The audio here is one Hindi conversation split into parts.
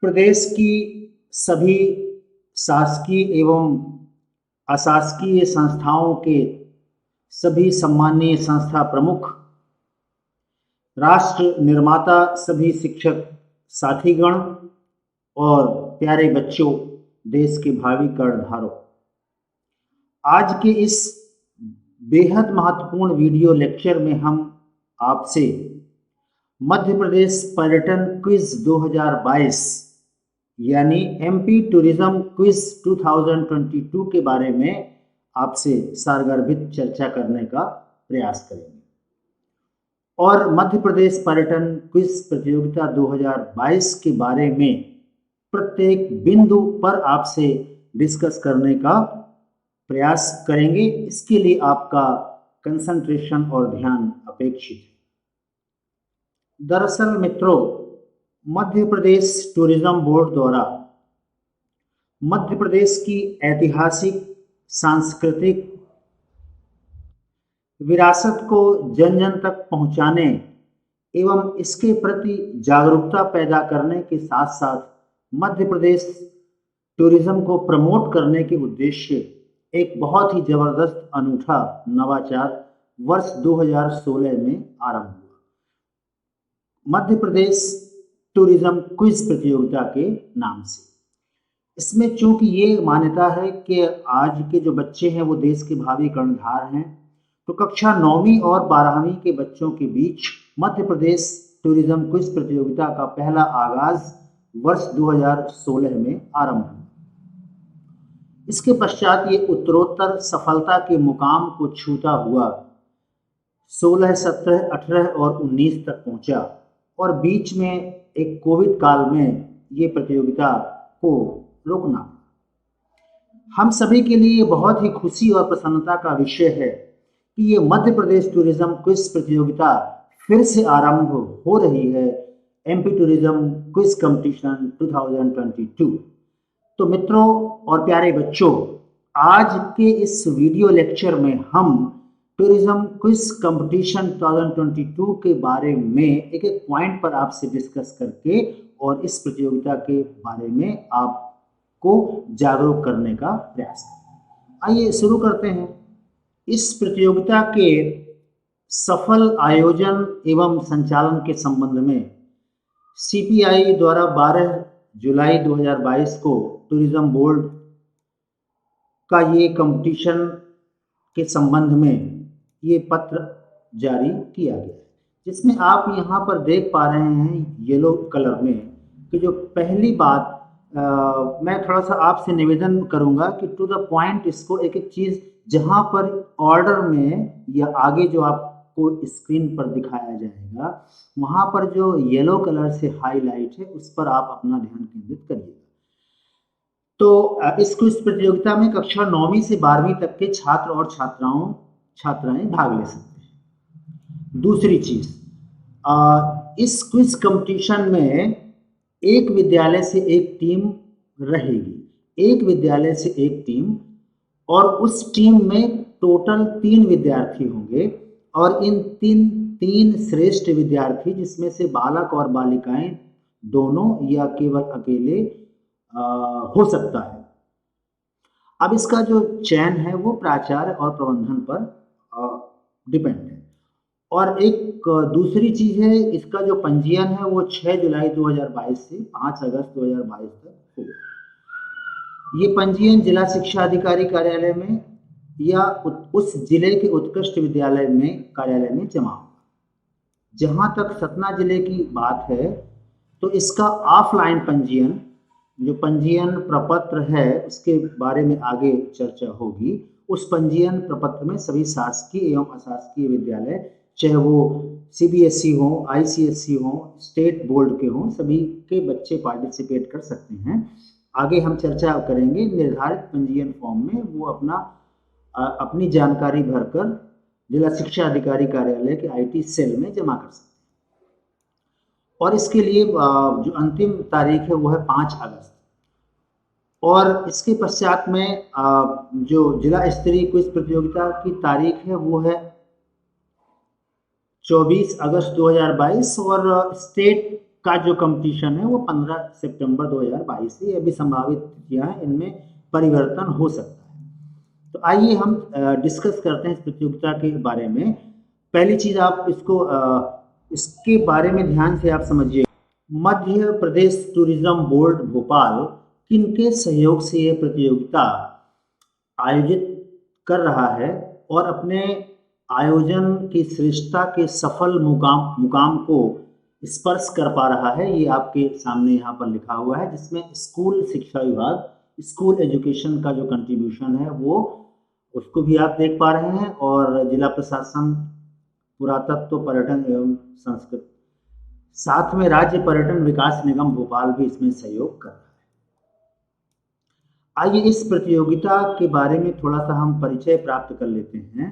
प्रदेश की सभी शासकीय एवं अशासकीय संस्थाओं के सभी सम्मानीय संस्था प्रमुख, राष्ट्र निर्माता, सभी शिक्षक साथीगण और प्यारे बच्चों, देश के भावी कर्णधारों, आज के इस बेहद महत्वपूर्ण वीडियो लेक्चर में हम आपसे मध्य प्रदेश पर्यटन क्विज 2022 यानी एमपी टूरिज्म क्विज 2022 के बारे में आपसे सारगर्भित चर्चा करने का प्रयास करेंगे। और मध्य प्रदेश पर्यटन क्विज प्रतियोगिता 2022 के बारे में प्रत्येक बिंदु पर आपसे डिस्कस करने का प्रयास करेंगे। इसके लिए आपका कंसंट्रेशन और ध्यान अपेक्षित है। दरअसल मित्रों, मध्य प्रदेश टूरिज्म बोर्ड द्वारा मध्य प्रदेश की ऐतिहासिक, सांस्कृतिक विरासत को जन जन तक पहुंचाने एवं इसके प्रति जागरूकता पैदा करने के साथ साथ मध्य प्रदेश टूरिज्म को प्रमोट करने के उद्देश्य एक बहुत ही जबरदस्त अनूठा नवाचार वर्ष 2016 में आरंभ हुआ, मध्य प्रदेश टूरिज्म क्विज प्रतियोगिता के नाम से। इसमें चूंकि ये मान्यता है कि आज के जो बच्चे हैं वो देश के भावी कर्णधार हैं, तो कक्षा 9वीं और 12वीं के बच्चों के बीच मध्य प्रदेश टूरिज्म क्विज प्रतियोगिता का पहला आगाज वर्ष 2016 में आरंभ हुआ। इसके पश्चात ये उत्तरोत्तर सफलता के मुकाम को छूता हुआ 16, 17, 18 और 19 तक पहुंचा और बीच में एक कोविड काल में ये प्रतियोगिता को रोकना। हम सभी के लिए बहुत ही खुशी और प्रसन्नता का विषय है कि ये मध्य प्रदेश टूरिज्म क्विज प्रतियोगिता फिर से आरंभ हो रही है, एमपी टूरिज्म क्विज कंपटीशन 2022। तो मित्रों और प्यारे बच्चों, आज के इस वीडियो लेक्चर में हम टूरिज्म क्विज कंपटीशन 2022 के बारे में एक एक पॉइंट पर आपसे डिस्कस करके और इस प्रतियोगिता के बारे में आपको जागरूक करने का प्रयास करें। आइए शुरू करते हैं। इस प्रतियोगिता के सफल आयोजन एवं संचालन के संबंध में सीपीआई द्वारा 12 जुलाई 2022 को टूरिज्म बोर्ड का ये कंपटीशन के संबंध में ये पत्र जारी किया गया है, जिसमें आप यहाँ पर देख पा रहे हैं येलो कलर में कि जो पहली बात मैं थोड़ा सा आपसे निवेदन करूँगा कि टू द पॉइंट इसको एक एक चीज़ जहाँ पर ऑर्डर में या आगे जो आपको स्क्रीन पर दिखाया जाएगा वहाँ पर जो येलो कलर से हाईलाइट है उस पर आप अपना ध्यान केंद्रित करिएगा। तो इस क्विज प्रतियोगिता में कक्षा 9वीं से 12वीं तक के छात्र और छात्राएं भाग ले सकते हैं। दूसरी चीज, इस क्विज कंपटीशन में एक विद्यालय से एक टीम रहेगी, एक विद्यालय से एक टीम, और उस टीम में टोटल 3 विद्यार्थी होंगे और इन तीन श्रेष्ठ विद्यार्थी, जिसमें से बालक और बालिकाएं दोनों या केवल अकेले हो सकता है। अब इसका जो चयन है वो प्राचार्य और प्रबंधन पर डिपेंड है। और एक दूसरी चीज है, इसका जो पंजीयन है वो 6 जुलाई 2022 से 5 अगस्त 2022 तक होगा। ये पंजीयन जिला शिक्षा अधिकारी कार्यालय में या उस जिले के उत्कृष्ट विद्यालय में कार्यालय में जमा होगा। जहां तक सतना जिले की बात है तो इसका ऑफलाइन पंजीयन, जो पंजीयन प्रपत्र है उसके बारे में आगे चर्चा होगी। उस पंजीयन प्रपत्र में सभी शासकीय एवं अशासकीय विद्यालय, चाहे वो सीबीएसई हो, आईसीएसई हो, स्टेट बोर्ड के हों, सभी के बच्चे पार्टिसिपेट कर सकते हैं। आगे हम चर्चा करेंगे। निर्धारित पंजीयन फॉर्म में वो अपनी जानकारी भरकर जिला शिक्षा अधिकारी कार्यालय के आईटी सेल में जमा कर सकते हैं। और इसके लिए जो अंतिम तारीख है वो है 5 अगस्त। और इसके पश्चात में जो जिला स्तरीय क्विज प्रतियोगिता की तारीख है वो है 24 अगस्त 2022 और स्टेट का जो कंपटीशन है वो 15 सितंबर 2022 से, अभी संभावित तिथियां हैं, इनमें परिवर्तन हो सकता है। तो आइए हम डिस्कस करते हैं इस प्रतियोगिता के बारे में। पहली चीज आप इसके बारे में ध्यान से आप समझिए। मध्य प्रदेश टूरिज्म बोर्ड भोपाल किनके सहयोग से यह प्रतियोगिता आयोजित कर रहा है और अपने आयोजन की श्रेष्ठता के सफल मुकाम को स्पर्श कर पा रहा है, ये आपके सामने यहाँ पर लिखा हुआ है, जिसमें स्कूल शिक्षा विभाग, स्कूल एजुकेशन का जो कंट्रीब्यूशन है वो उसको भी आप देख पा रहे हैं, और जिला प्रशासन, पुरातत्व, पर्यटन एवं संस्कृति, साथ में राज्य पर्यटन विकास निगम भोपाल भी इसमें सहयोग कर रहा है। आइए इस प्रतियोगिता के बारे में थोड़ा सा हम परिचय प्राप्त कर लेते हैं।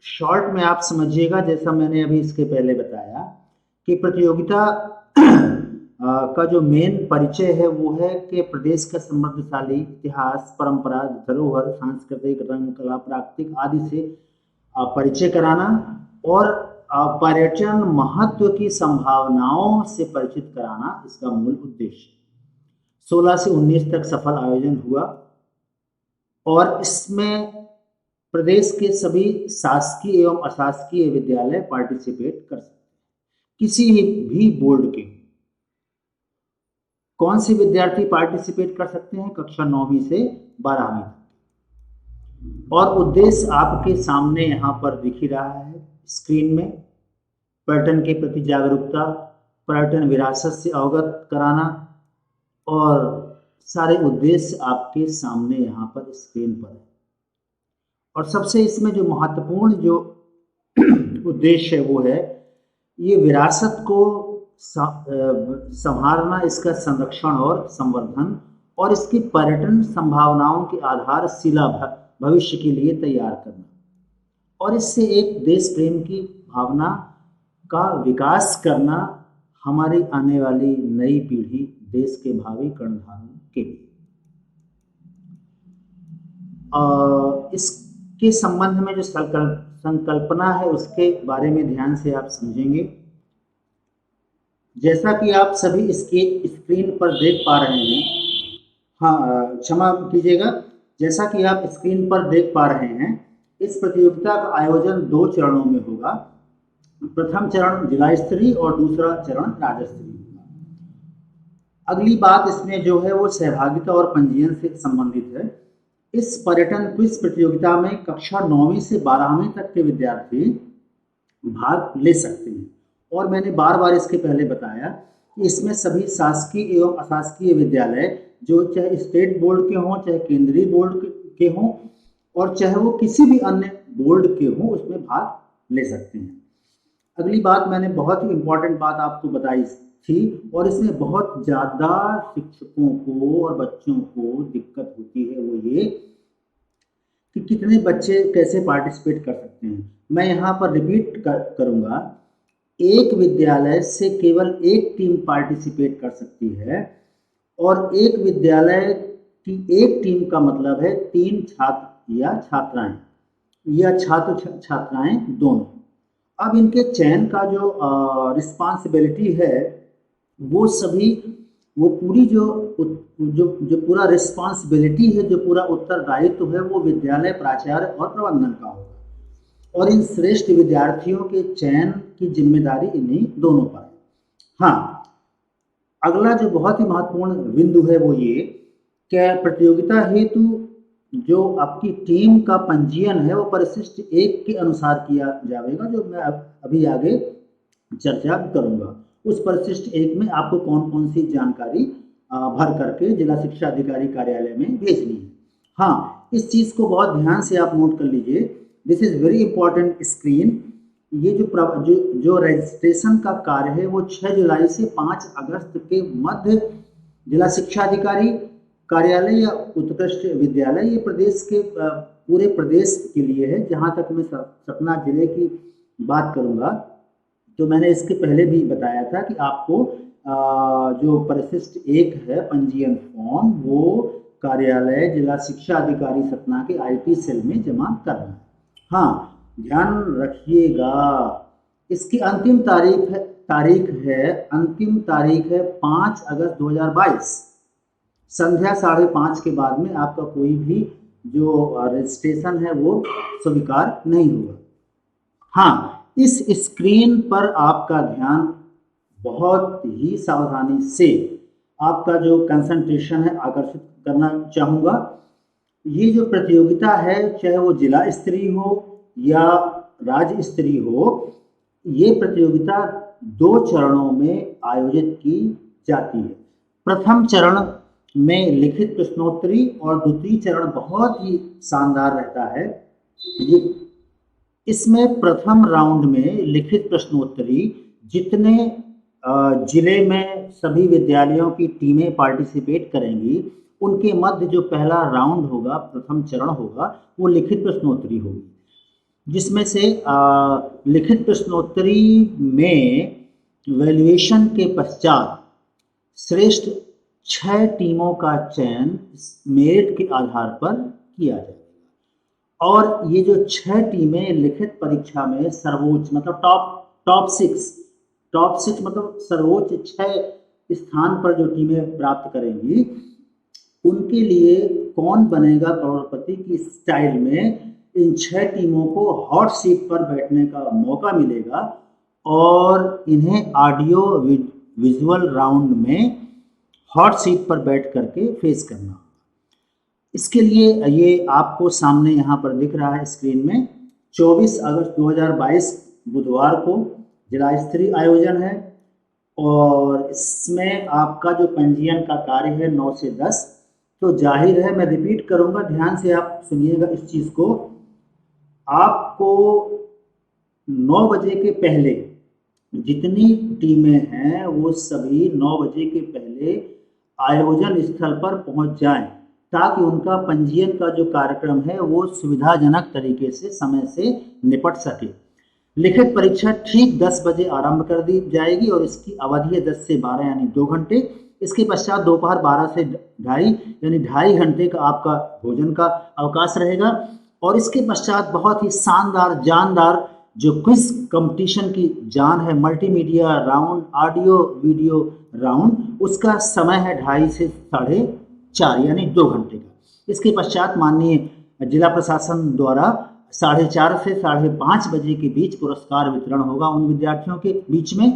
शॉर्ट में आप समझिएगा, जैसा मैंने अभी इसके पहले बताया कि प्रतियोगिता का जो मेन परिचय है वो है कि प्रदेश का समृद्धशाली इतिहास, परंपरा, धरोहर, सांस्कृतिक, रंग, कला, प्राकृतिक आदि से परिचय कराना और पर्यटन महत्व की संभावनाओं से परिचित कराना इसका मूल उद्देश्य। 16 से 19 तक सफल आयोजन हुआ और इसमें प्रदेश के सभी शासकीय एवं अशासकीय विद्यालय पार्टिसिपेट कर सकते हैं। किसी भी बोर्ड के कौन से विद्यार्थी पार्टिसिपेट कर सकते हैं? कक्षा 9वीं से 12वीं तक। और उद्देश्य आपके सामने यहाँ पर दिख ही रहा है स्क्रीन में। पर्यटन के प्रति जागरूकता, पर्यटन विरासत से अवगत कराना, और सारे उद्देश्य आपके सामने यहाँ पर स्क्रीन पर है। और सबसे इसमें जो महत्वपूर्ण जो उद्देश्य है वो है ये विरासत को संभालना, इसका संरक्षण और संवर्धन, और इसकी पर्यटन संभावनाओं की आधारशिला भविष्य के लिए तैयार करना, और इससे एक देश प्रेम की भावना का विकास करना हमारी आने वाली नई पीढ़ी, देश के भावी कर्णधारों के लिए। इसके संबंध में जो संकल्पना है उसके बारे में ध्यान से आप समझेंगे। जैसा कि आप सभी इसके स्क्रीन पर देख पा रहे हैं, हाँ क्षमा कीजिएगा, जैसा कि आप स्क्रीन पर देख पा रहे हैं, इस प्रतियोगिता का आयोजन 2 चरणों में होगा। प्रथम चरण जिला स्तरीय और दूसरा चरण राज्य स्तरीय होगा। अगली बात इसमें जो है वो सहभागिता और पंजीयन से संबंधित है। इस पर्यटन क्विज प्रतियोगिता में कक्षा 9वीं से 12वीं तक के विद्यार्थी भाग ले सकते हैं, और मैंने बार बार इसके पहले बताया कि इसमें सभी शासकीय एवं अशासकीय विद्यालय, जो चाहे स्टेट बोर्ड के हों, चाहे केंद्रीय बोर्ड के हों, और चाहे वो किसी भी अन्य बोर्ड के हों, उसमें भाग ले सकते हैं। अगली बात मैंने बहुत ही इम्पोर्टेंट बात आपको बताई थी, और इसमें बहुत ज़्यादा शिक्षकों को और बच्चों को दिक्कत होती है, वो ये कि कितने बच्चे कैसे पार्टिसिपेट कर सकते हैं। मैं यहाँ पर रिपीट करूँगा, एक विद्यालय से केवल एक टीम पार्टिसिपेट कर सकती है, और एक विद्यालय की एक टीम का मतलब है 3 छात्र या छात्राएं, या छात्र छात्राएं दोनों। अब इनके चयन का जो रिस्पॉन्सिबिलिटी है वो सभी, वो पूरी जो पूरा रिस्पॉन्सिबिलिटी है, जो पूरा उत्तरदायित्व है, वो विद्यालय प्राचार्य और प्रबंधन का होगा, और इन श्रेष्ठ विद्यार्थियों के चयन की जिम्मेदारी इन्हीं दोनों पर है। हाँ, अगला जो बहुत ही महत्वपूर्ण बिंदु है वो ये कि प्रतियोगिता हेतु जो आपकी टीम का पंजीयन है वो परिशिष्ट 1 के अनुसार किया जाएगा, जो मैं अभी आगे चर्चा करूंगा। उस परिशिष्ट 1 में आपको कौन कौन सी जानकारी भर करके जिला शिक्षा अधिकारी कार्यालय में भेजनी है। हाँ, इस चीज को बहुत ध्यान से आप नोट कर लीजिए। This is very important screen. ये जो रजिस्ट्रेशन का कार्य है वो 6 जुलाई से 5 अगस्त के मध्य जिला शिक्षा अधिकारी कार्यालय या उत्कृष्ट विद्यालय, ये प्रदेश के पूरे प्रदेश के लिए है। जहाँ तक मैं सतना जिले की बात करूँगा तो मैंने इसके पहले भी बताया था कि आपको जो परिशिष्ट 1 है पंजीयन फॉर्म, वो कार्यालय जिला शिक्षा अधिकारी सतना के IT सेल में जमा करना है। हाँ, ध्यान रखिएगा, इसकी अंतिम तारीख है तारीख है, अंतिम तारीख है 5 अगस्त 2022। संध्या 5:30 के बाद में आपका कोई भी जो रजिस्ट्रेशन है वो स्वीकार नहीं होगा। हाँ, इस स्क्रीन पर आपका ध्यान बहुत ही सावधानी से, आपका जो कंसंट्रेशन है आकर्षित करना चाहूँगा। ये जो प्रतियोगिता है, चाहे वो जिला स्तरीय हो या राज्य स्तरीय हो, ये प्रतियोगिता 2 चरणों में आयोजित की जाती है। प्रथम चरण में लिखित प्रश्नोत्तरी और द्वितीय चरण बहुत ही शानदार रहता है। ये इसमें प्रथम राउंड में लिखित प्रश्नोत्तरी जितने जिले में सभी विद्यालयों की टीमें पार्टिसिपेट करेंगी, उनके मध्य जो पहला राउंड होगा, प्रथम चरण होगा, वो लिखित प्रश्नोत्तरी होगी, जिसमें से लिखित प्रश्नोत्तरी में वैल्यूएशन के पश्चात श्रेष्ठ 6 टीमों का चयन मेरिट के आधार पर किया जाएगा। और ये जो 6 टीमें लिखित परीक्षा में सर्वोच्च मतलब टॉप 6 मतलब सर्वोच्च 6 स्थान पर जो टीमें प्राप्त करेंगी, उनके लिए कौन बनेगा करोड़पति की स्टाइल में इन 6 टीमों को हॉट सीट पर बैठने का मौका मिलेगा और इन्हें ऑडियो विजुअल राउंड में हॉट सीट पर बैठ करके फेस करना। इसके लिए ये आपको सामने यहाँ पर दिख रहा है स्क्रीन में, 24 अगस्त 2022 बुधवार को जिला स्तरीय आयोजन है और इसमें आपका जो पंजीयन का कार्य है 9 से 10। तो जाहिर है, मैं रिपीट करूँगा, ध्यान से आप सुनिएगा इस चीज़ को। आपको 9 बजे के पहले जितनी टीमें हैं वो सभी 9 बजे के पहले आयोजन स्थल पर पहुंच जाएं, ताकि उनका पंजीयन का जो कार्यक्रम है वो सुविधाजनक तरीके से समय से निपट सके। लिखित परीक्षा ठीक 10 बजे आरंभ कर दी जाएगी और इसकी अवधि है 10 से 12 यानी 2 घंटे। इसके पश्चात दोपहर 12 से 2:30 यानी 2.5 घंटे का आपका भोजन का अवकाश रहेगा और इसके पश्चात बहुत ही शानदार जानदार जो क्विज कंपटीशन की जान है, multimedia round, audio video round, उसका समय है 2:30 से 4:30 यानी 2 घंटे का। इसके पश्चात माननीय जिला प्रशासन द्वारा 4:30 से 5:30 बजे के बीच पुरस्कार वितरण होगा उन विद्यार्थियों के बीच में।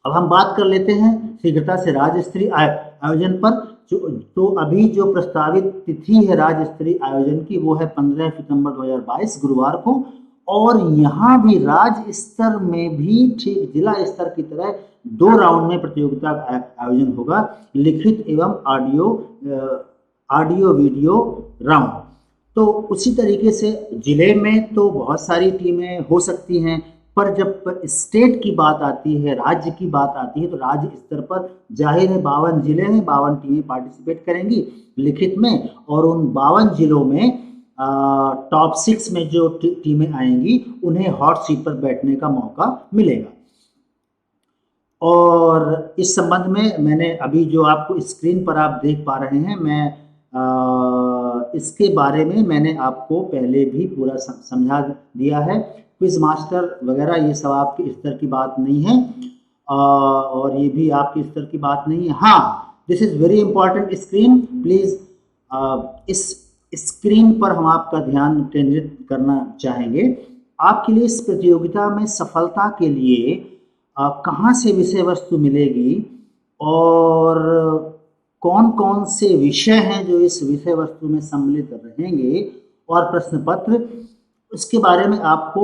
अब हम बात कर लेते हैं शीघ्रता से राज्य स्तरीय आयोजन पर। तो अभी जो प्रस्तावित तिथि है राज्य स्तरीय आयोजन की, वो है 15 सितंबर 2022 गुरुवार को। और यहाँ भी राज्य स्तर में भी ठीक जिला स्तर की तरह 2 राउंड में प्रतियोगिता का आयोजन होगा, लिखित एवं ऑडियो वीडियो राउंड। तो उसी तरीके से जिले में तो बहुत सारी टीमें हो सकती हैं, पर जब स्टेट की बात आती है, राज्य की बात आती है, तो राज्य स्तर पर जाहिर है 52 जिले हैं, 52 टीमें पार्टिसिपेट करेंगी लिखित में और उन 52 जिलों में टॉप 6 में जो टीमें आएंगी उन्हें हॉट सीट पर बैठने का मौका मिलेगा। और इस संबंध में मैंने अभी जो आपको स्क्रीन पर आप देख पा रहे हैं, मैं इसके बारे में मैंने आपको पहले भी पूरा समझा दिया है। क्विज मास्टर वगैरह ये सब आपके स्तर की बात नहीं है और ये भी आपके स्तर की बात नहीं है। हाँ, this is very important screen, please इस स्क्रीन पर हम आपका ध्यान केंद्रित करना चाहेंगे। आपके लिए इस प्रतियोगिता में सफलता के लिए कहाँ से विषय वस्तु मिलेगी और कौन कौन से विषय हैं जो इस विषय वस्तु में सम्मिलित रहेंगे और प्रश्न पत्र, उसके बारे में आपको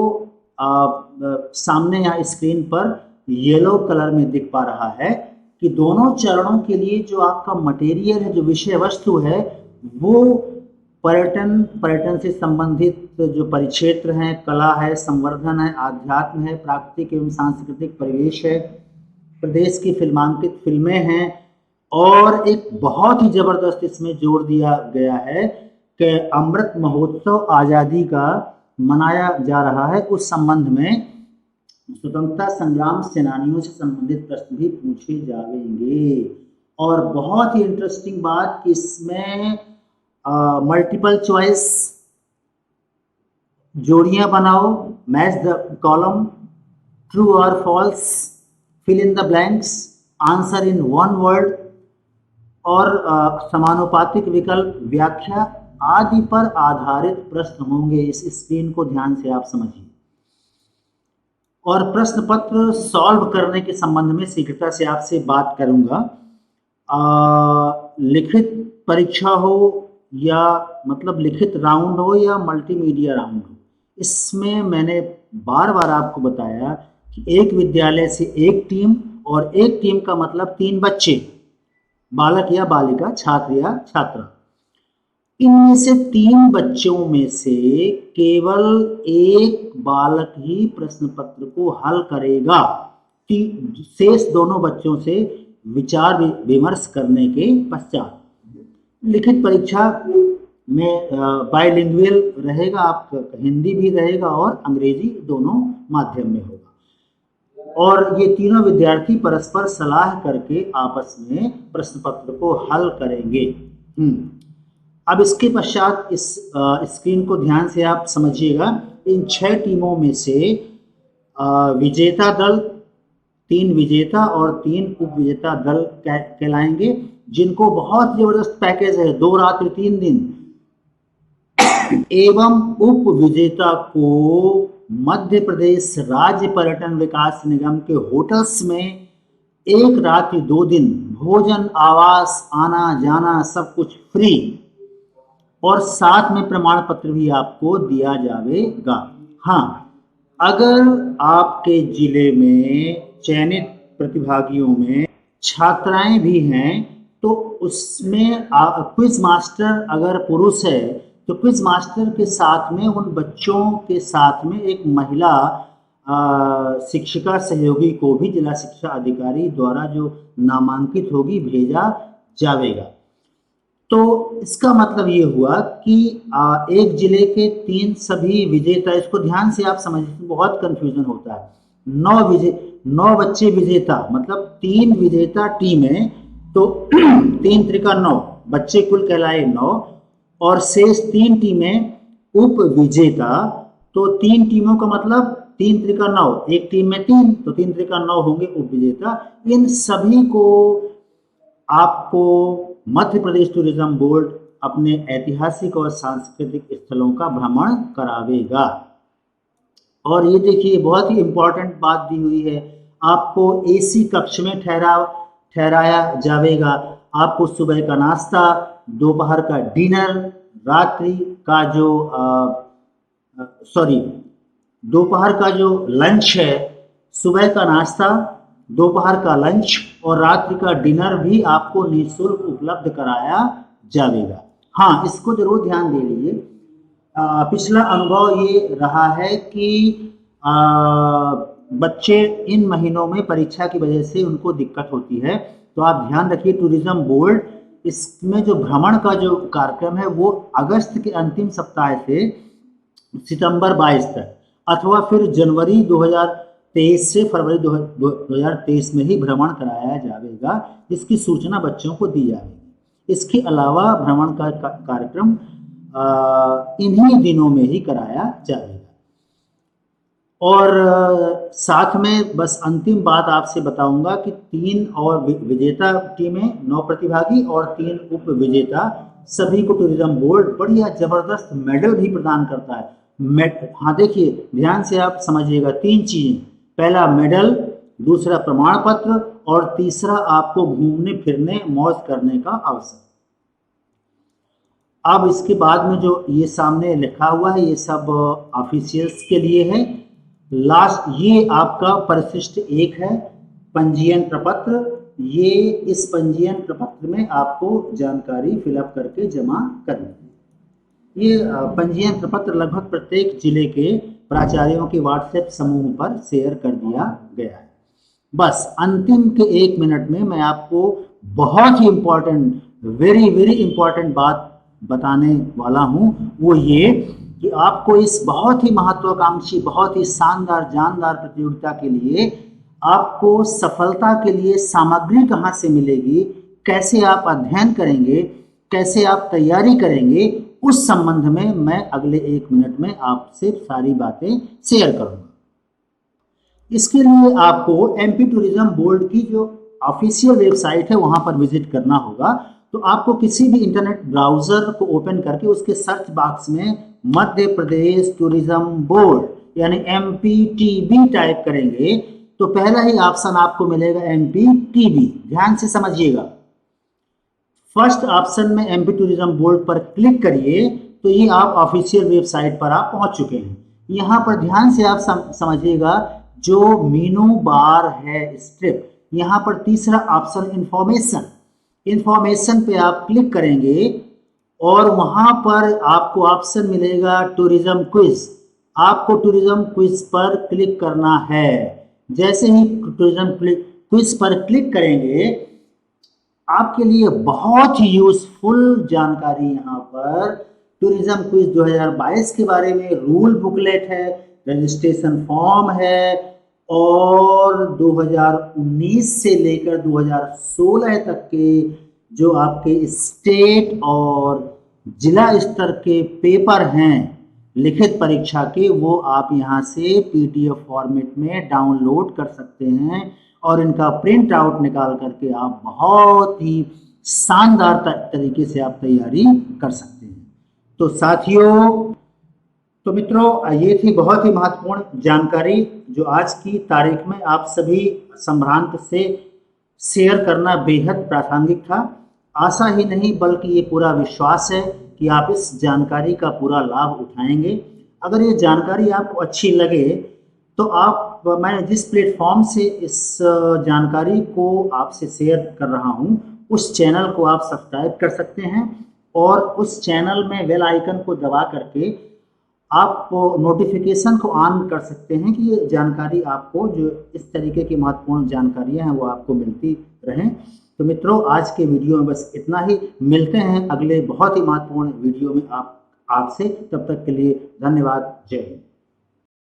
सामने यहाँ स्क्रीन पर येलो कलर में दिख पा रहा है कि दोनों चरणों के लिए जो आपका मटेरियल है, जो विषय वस्तु है, वो पर्यटन से संबंधित जो परिक्षेत्र हैं, कला है, संवर्धन है, आध्यात्म है, प्राकृतिक एवं सांस्कृतिक परिवेश है, प्रदेश की फिल्मांकित फिल्में हैं और एक बहुत ही जबरदस्त इसमें जोड़ दिया गया है कि अमृत महोत्सव आज़ादी का मनाया जा रहा है। उस संबंध में स्वतंत्रता संग्राम सेनानियों से संबंधित प्रश्न भी पूछे जाएंगे। और बहुत ही इंटरेस्टिंग बात कि इसमें मल्टीपल चॉइस, जोड़ियां बनाओ, मैच द कॉलम, ट्रू और false, fill in the blanks, answer in one word और समानुपातिक विकल्प, व्याख्या आदि पर आधारित प्रश्न होंगे। इस स्क्रीन को ध्यान से आप समझिए। और प्रश्न पत्र सॉल्व करने के संबंध में शीघ्रता से आपसे बात करूंगा। लिखित परीक्षा हो या मतलब लिखित राउंड हो या मल्टीमीडिया राउंड हो, इसमें मैंने बार बार आपको बताया कि एक विद्यालय से एक टीम, और एक टीम का मतलब 3 बच्चे, बालक या बालिका, छात्र या छात्रा। इनमें से 3 बच्चों में से केवल एक बालक ही प्रश्न पत्र को हल करेगा। शेष दोनों बच्चों से विचार विमर्श करने के पश्चात। लिखित परीक्षा में बाइलिंगुअल रहेगा, आपका हिंदी भी रहेगा और अंग्रेजी दोनों माध्यम में होगा। और ये तीनों विद्यार्थी परस्पर सलाह करके आपस में प्रश्न पत्र को हल करेंगे। अब इसके पश्चात इस स्क्रीन को ध्यान से आप समझिएगा। इन 6 टीमों में से विजेता दल, 3 विजेता और 3 उप विजेता दल कहलाएंगे, जिनको बहुत जबरदस्त पैकेज है, 2 रात्रि 3 दिन, एवं उप विजेता को मध्य प्रदेश राज्य पर्यटन विकास निगम के होटल्स में 1 रात्रि 2 दिन, भोजन, आवास, आना जाना सब कुछ फ्री, और साथ में प्रमाण पत्र भी आपको दिया जाएगा। हाँ, अगर आपके जिले में चयनित प्रतिभागियों में छात्राएं भी हैं तो उसमें क्विज मास्टर अगर पुरुष है तो क्विज मास्टर के साथ में उन बच्चों के साथ में एक महिला शिक्षिका सहयोगी को भी जिला शिक्षा अधिकारी द्वारा जो नामांकित होगी भेजा जाएगा। तो इसका मतलब ये हुआ कि एक जिले के 3 सभी विजेता, इसको ध्यान से आप समझिए, बहुत कंफ्यूजन होता है। 9 बच्चे विजेता, मतलब 3 विजेता टीमें, तो 3 त्रिका 9 बच्चे कुल कहलाए 9, और शेष 3 टीमें उप विजेता, तो 3 टीमों का मतलब 3 त्रिका 9, एक टीम में 3, तो 3 त्रिका 9 होंगे उप विजेता। इन सभी को आपको मध्य प्रदेश टूरिज्म बोर्ड अपने ऐतिहासिक और सांस्कृतिक स्थलों का भ्रमण करावेगा। और ये देखिए, बहुत ही इंपॉर्टेंट बात दी हुई है, आपको एसी कक्ष में ठहराया जाएगा। आपको सुबह का नाश्ता, दोपहर का डिनर, रात्रि का जो दोपहर का जो लंच है, सुबह का नाश्ता, दोपहर का लंच और रात्रि का डिनर भी आपको निःशुल्क उपलब्ध कराया जाएगा। हाँ, इसको जरूर ध्यान दे लीजिए। पिछला अनुभव ये रहा है कि बच्चे इन महीनों में परीक्षा की वजह से उनको दिक्कत होती है, तो आप ध्यान रखिए, टूरिज्म बोर्ड इसमें जो भ्रमण का जो कार्यक्रम है वो अगस्त के अंतिम सप्ताह से सितंबर 22 तक, अथवा फिर जनवरी 2023 से फरवरी 2023 में ही भ्रमण कराया जाएगा, जिसकी सूचना बच्चों को दी जाएगी। इसके अलावा भ्रमण का कार्यक्रम इन्हीं दिनों में ही कराया जाएगा। और साथ में बस अंतिम बात आपसे बताऊंगा कि 3 और विजेता टीमें, 9 प्रतिभागी और 3 उप विजेता, सभी को टूरिज्म बोर्ड बढ़िया जबरदस्त मेडल भी प्रदान करता है। हाँ देखिए, ध्यान से आप समझिएगा, 3 चीजें, पहला मेडल, दूसरा प्रमाण पत्र और तीसरा आपको घूमने फिरने मौज करने का अवसर। अब इसके बाद में जो ये सामने लिखा हुआ है ये सब ऑफिशियल्स के लिए है। लास्ट ये आपका परिशिष्ट 1 है, पंजीयन प्रपत्र। ये इस पंजीयन प्रपत्र में आपको जानकारी फिलअप करके जमा करनी है। ये पंजीयन प्रपत्र लगभग प्रत्येक जिले के प्राचार्यों के व्हाट्सएप समूह पर शेयर कर दिया गया है। बस अंतिम के 1 मिनट में मैं आपको बहुत ही इंपॉर्टेंट, वेरी वेरी इंपॉर्टेंट बात बताने वाला हूं, वो ये कि आपको इस बहुत ही महत्वाकांक्षी, बहुत ही शानदार जानदार प्रतियोगिता के लिए आपको सफलता के लिए सामग्री कहाँ से मिलेगी, कैसे आप अध्ययन करेंगे, कैसे आप तैयारी करेंगे, उस संबंध में मैं अगले 1 मिनट में आपसे सारी बातें शेयर करूंगा। इसके लिए आपको एमपी टूरिज्म बोर्ड की जो ऑफिशियल वेबसाइट है वहां पर विजिट करना होगा। तो आपको किसी भी इंटरनेट ब्राउजर को ओपन करके उसके सर्च बॉक्स में मध्य प्रदेश टूरिज्म बोर्ड यानी MPTB टाइप करेंगे तो पहला ही ऑप्शन आपको मिलेगा MPTB। ध्यान से समझिएगा, फर्स्ट ऑप्शन में एमपी टूरिज्म बोर्ड पर क्लिक करिए तो ये आप ऑफिशियल वेबसाइट पर आप पहुंच चुके हैं। यहाँ पर ध्यान से आप समझिएगा, जो मीनू बार है स्ट्रिप, यहाँ पर तीसरा ऑप्शन इंफॉर्मेशन पे आप क्लिक करेंगे और वहां पर आपको ऑप्शन मिलेगा टूरिज्म क्विज। आपको टूरिज्म क्विज पर क्लिक करना है। जैसे ही टूरिज्म क्विज पर क्लिक करेंगे आपके लिए बहुत ही यूजफुल जानकारी यहाँ पर टूरिज्म क्विज 2022 के बारे में रूल बुकलेट है, रजिस्ट्रेशन फॉर्म है और 2019 से लेकर 2016 तक के जो आपके स्टेट और जिला स्तर के पेपर हैं लिखित परीक्षा के, वो आप यहाँ से PDF फॉर्मेट में डाउनलोड कर सकते हैं और इनका प्रिंट आउट निकाल करके आप बहुत ही शानदार तरीके से आप तैयारी कर सकते हैं। तो साथियों, तो मित्रों, ये थी बहुत ही महत्वपूर्ण जानकारी जो आज की तारीख में आप सभी संभ्रांत से शेयर करना बेहद प्रासंगिक था। आशा ही नहीं बल्कि ये पूरा विश्वास है कि आप इस जानकारी का पूरा लाभ उठाएंगे। अगर ये जानकारी आपको अच्छी लगे तो मैं जिस प्लेटफॉर्म से इस जानकारी को आपसे शेयर कर रहा हूँ उस चैनल को आप सब्सक्राइब कर सकते हैं और उस चैनल में बेल आइकन को दबा करके आप नोटिफिकेशन को ऑन कर सकते हैं कि ये जानकारी आपको, जो इस तरीके की महत्वपूर्ण जानकारियां हैं वो आपको मिलती रहें। तो मित्रों, आज के वीडियो में बस इतना ही। मिलते हैं अगले बहुत ही महत्वपूर्ण वीडियो में आपसे। तब तक के लिए धन्यवाद। जय हिंद।